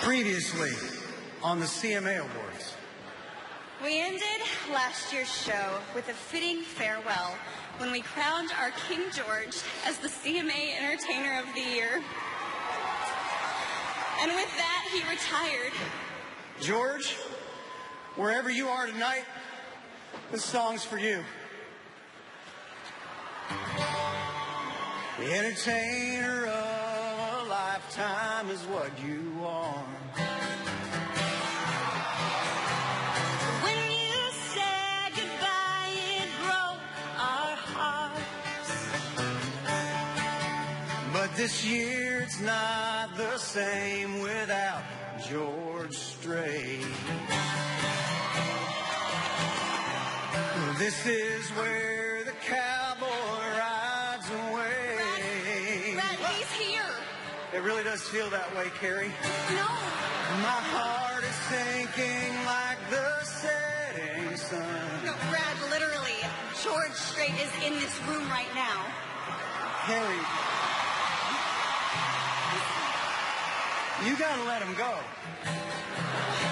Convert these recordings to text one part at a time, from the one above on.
Previously on the CMA Awards. We ended last year's show with a fitting farewell when we crowned our King George as the CMA Entertainer of the Year. And with that, he retired. George, wherever you are tonight, this song's for you. The entertainer of a lifetime is what you are. When you said goodbye, it broke our hearts. But this year it's not the same without George Strait. This is where the cowboy rides away. Brad, he's here. It really does feel that way, Carrie. No. My heart is sinking like the setting sun. No, Brad, literally, George Strait is in this room right now. Carrie, you gotta let him go.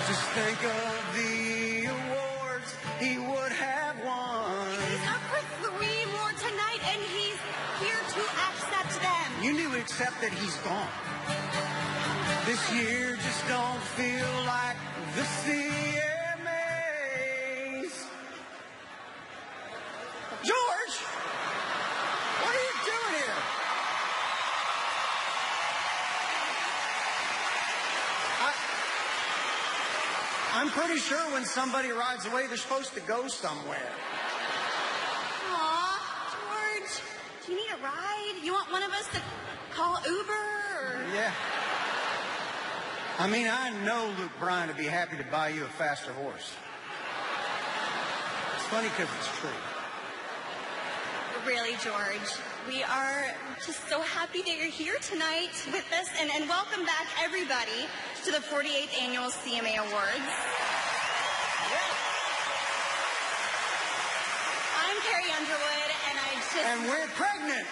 Just think of the awards he would have won. He's up for 3 more tonight, and he's here to accept them. You knew except that he's gone. This year just don't feel like the CMAs. George! What are you doing here? I'm pretty sure when somebody rides away, they're supposed to go somewhere. Aw, George, do you need a ride? You want one of us to call Uber? Or... Yeah. I mean, I know Luke Bryan would be happy to buy you a faster horse. It's funny because it's true. Really, George, we are just so happy that you're here tonight with us, and welcome back, everybody, to the 48th Annual CMA Awards. I'm Carrie Underwood, and And we're pregnant.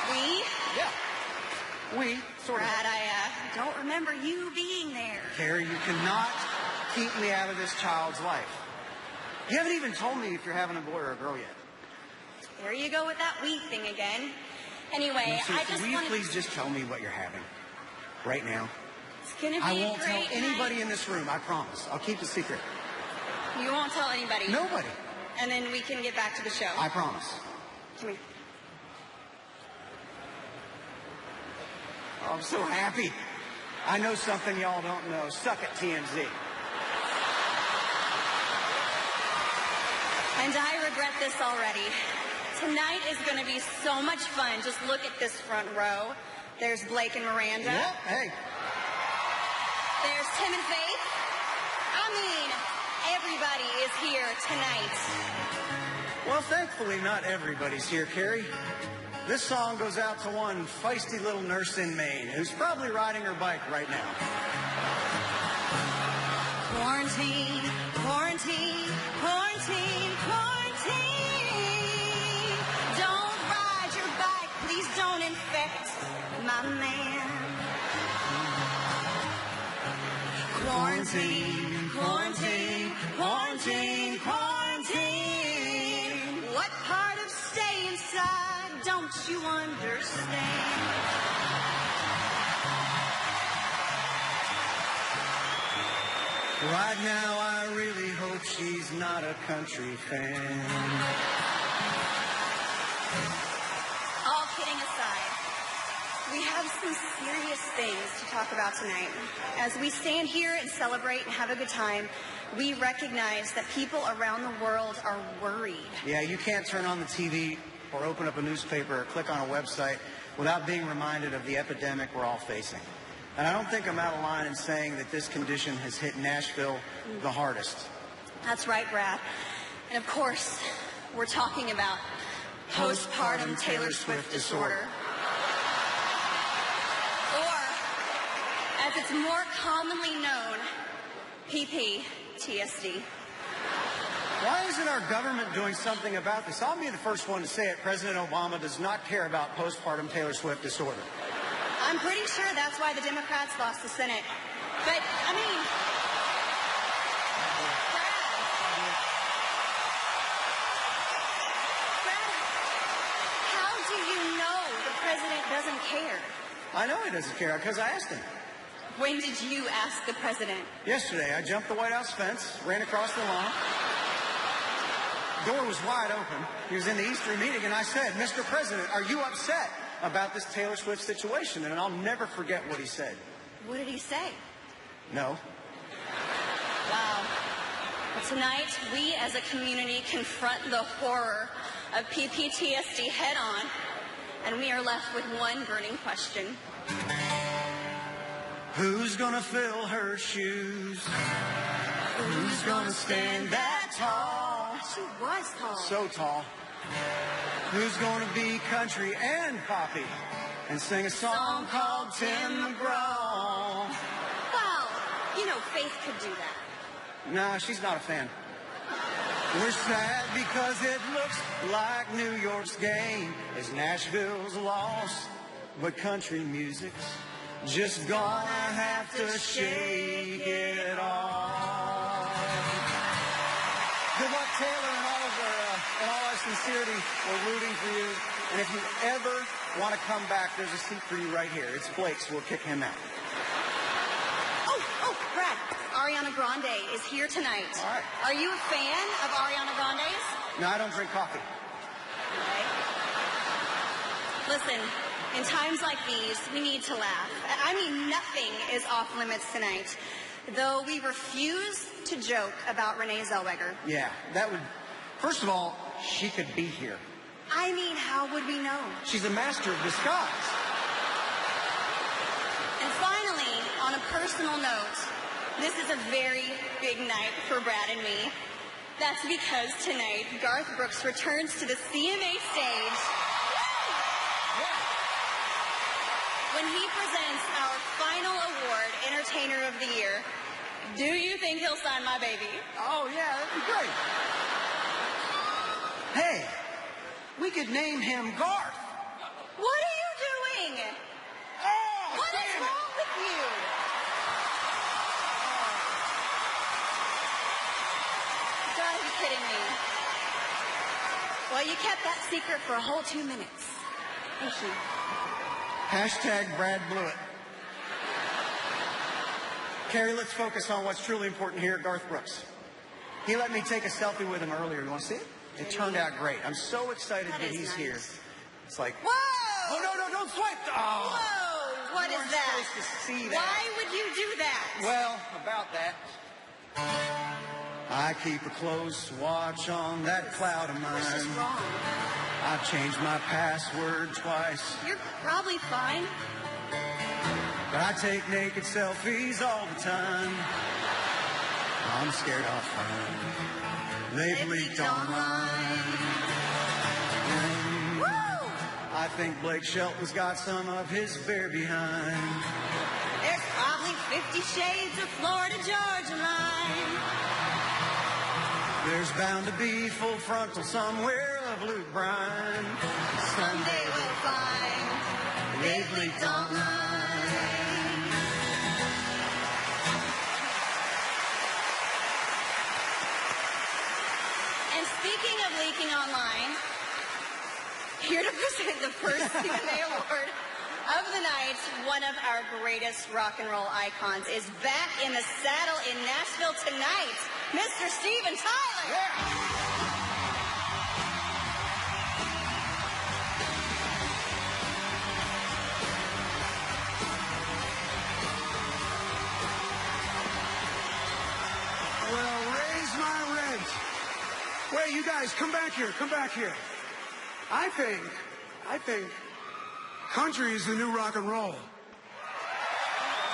We? Yeah. We, sort of. Brad, I don't remember you being there. Carrie, you cannot keep me out of this child's life. You haven't even told me if you're having a boy or a girl yet. There you go with that we thing again. Anyway, I just will you wanted... please just tell me what you're having right now? It's gonna be I won't a tell great anybody night. in this room, I promise. I'll keep the secret. You won't tell anybody? Nobody. And then we can get back to the show. I promise. Come here. Oh, I'm so happy. I know something y'all don't know. Suck it, TMZ. And I regret this already. Tonight is going to be so much fun. Just look at this front row. There's Blake and Miranda. Yeah, hey. There's Tim and Faith. I mean, everybody is here tonight. Well, thankfully, not everybody's here, Carrie. This song goes out to one feisty little nurse in Maine who's probably riding her bike right now. Quarantine, quarantine, quarantine, quarantine. Don't ride your bike, please don't infect my man. Quarantine, quarantine, quarantine, quarantine. What part of stay inside don't you understand? Right now, I really hope she's not a country fan. All kidding aside, we have some serious things to talk about tonight. As we stand here and celebrate and have a good time, we recognize that people around the world are worried. Yeah, you can't turn on the TV or open up a newspaper or click on a website without being reminded of the epidemic we're all facing. And I don't think I'm out of line in saying that this condition has hit Nashville the hardest. That's right, Brad. And of course, we're talking about postpartum Taylor Swift disorder. Or, as it's more commonly known, PPTSD. Why isn't our government doing something about this? I'll be the first one to say it. President Obama does not care about postpartum Taylor Swift disorder. I'm pretty sure that's why the Democrats lost the Senate. But, I mean, Brad, how do you know the president doesn't care? I know he doesn't care because I asked him. When did you ask the president? Yesterday, I jumped the White House fence, ran across the lawn. Door was wide open. He was in the Easter meeting, and I said, Mr. President, are you upset about this Taylor Swift situation? And I'll never forget what he said. What did he say? No. Wow. Well, tonight, we as a community confront the horror of PTSD head on, and we are left with one burning question. Who's gonna fill her shoes? Who's gonna stand that tall? She was tall. So tall. Who's gonna be country and poppy and sing a song called Tim McGraw? Well, you know, Faith could do that. Nah, she's not a fan. We're sad because it looks like New York's game as Nashville's lost, but country music's just gonna have to shake it off. Good luck, Taylor, and in all our sincerity, we're rooting for you. And if you ever want to come back, there's a seat for you right here. It's Blake's. We'll kick him out. Oh, Brad, Ariana Grande is here tonight. All right. Are you a fan of Ariana Grande's? No, I don't drink coffee. Okay. Listen, in times like these, we need to laugh. I mean, nothing is off limits tonight, though we refuse to joke about Renee Zellweger. Yeah, that would... First of all, she could be here. I mean, how would we know? She's a master of disguise. And finally, on a personal note, this is a very big night for Brad and me. That's because tonight, Garth Brooks returns to the CMA stage when he presents our final award, Entertainer of the Year. Do you think he'll sign my baby? Oh, yeah, that'd be great. Hey, we could name him Garth. What are you doing? Oh, What is wrong with you? You gotta be kidding me. Well, you kept that secret for a whole 2 minutes. Thank you. Hashtag Brad blew it. Carrie, let's focus on what's truly important here, Garth Brooks. He let me take a selfie with him earlier. You want to see it? It turned out great. I'm so excited that he's nice. here. It's like... Whoa! Oh, no, don't swipe! Oh! Whoa! What You is weren't that? supposed to see that. Why would you do that? Well, about that. I keep a close watch on that cloud of What's just mine. wrong? I've changed my password twice. You're probably fine. But I take naked selfies all the time. I'm scared I'll find they've leaked online. Woo! I think Blake Shelton's got some of his bear behind. There's probably 50 shades of Florida Georgia line. There's bound to be full frontal somewhere of Luke Bryan. Someday we'll find they've leaked online. And speaking of leaking online, here to present the first CMA award of the night, one of our greatest rock and roll icons is back in the saddle in Nashville tonight, Mr. Steven Tyler. Yeah. Well, raise my rent. Wait, you guys, come back here. Come back here. I think country is the new rock and roll.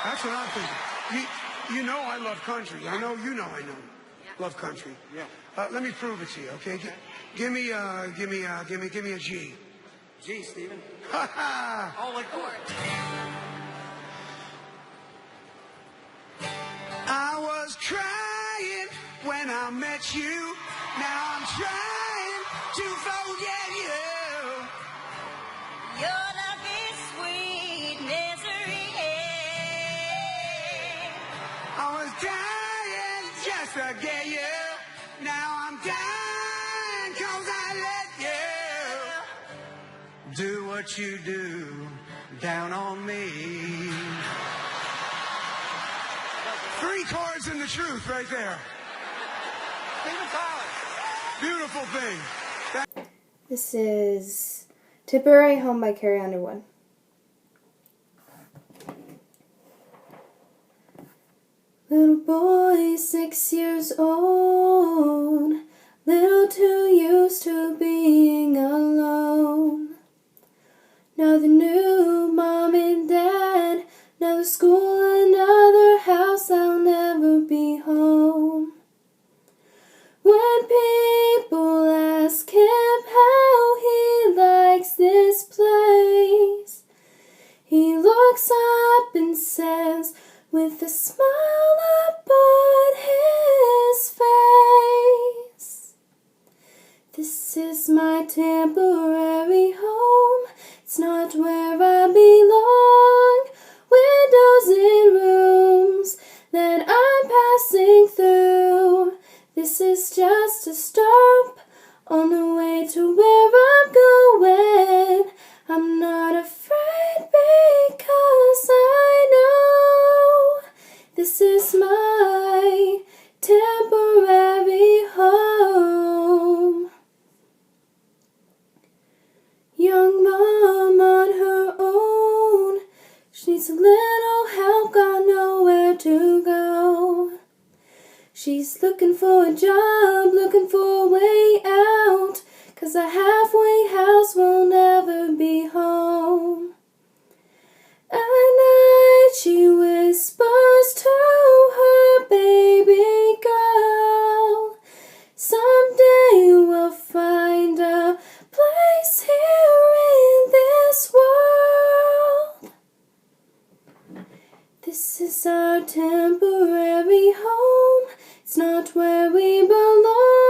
That's what I'm thinking. You know I love country. I know you know I know. Love country. Yeah. Let me prove it to you, okay? Give me a G. G, Steven. Ha ha! All like chords. I was crying when I met you. Now I'm trying to forget you. Your love is sweetness I let you do what you do down on me. 3 chords in the truth right there. Beautiful thing. This is Tipperary Home by Carrie Underwood. Little boy, 6 years old, little too used to being alone. Another new mom and dad, another school, another house, I'll never be home. When people ask him how he likes this place, he looks up and says, with a smile upon his face, this is my temporary home, it's not where I belong. Windows in rooms that I'm passing through, this is just a stop on the way to where I'm going. I'm not afraid because I know this is my temporary home. Young mom on her own, she needs a little help, got nowhere to go. She's looking for a job, looking for a way out, 'cause a halfway house will never be home. At night she whispers to her baby girl, someday we'll find a place here in this world. This is our temporary home, it's not where we belong.